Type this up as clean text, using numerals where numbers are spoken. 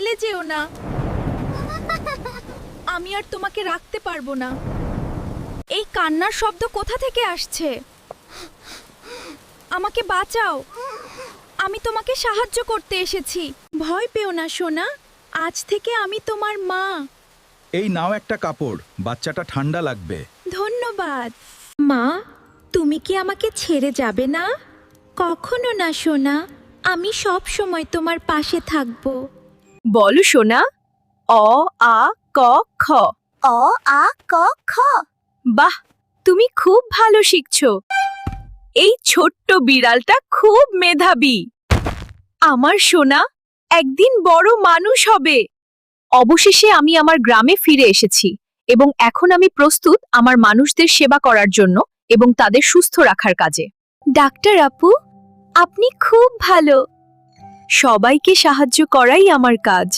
চলে যেও না। আমি আর তোমাকে রাখতে পারবো না। এই কান্নার শব্দ কোথা থেকে আসছে? আমাকে বাঁচাও, আমি তোমাকে সাহায্য করতে এসেছি। ভয় পেও না সোনা, আজ থেকে আমি তোমার মা। এই নাও একটা কাপড়, বাচ্চাটা ঠান্ডা লাগবে। ধন্যবাদ। মা, তুমি কি আমাকে ছেড়ে যাবে না? কখনো না সোনা, আমি সব সময় তোমার পাশে থাকব। বলো সোনা। অ আ ক খ। অ আ ক খ। বাহ, তুমি খুব ভালো শিখছো। এই ছোট্ট বিড়ালটা খুব মেধাবী। আমার সোনা একদিন বড় মানুষ হবে। অবশেষে আমি আমার গ্রামে ফিরে এসেছি এবং এখন আমি প্রস্তুত আমার মানুষদের সেবা করার জন্য এবং তাদের সুস্থ রাখার কাজে। ডাক্তার আপু, আপনি খুব ভালো। সবাইকে সাহায্য করাই আমার কাজ।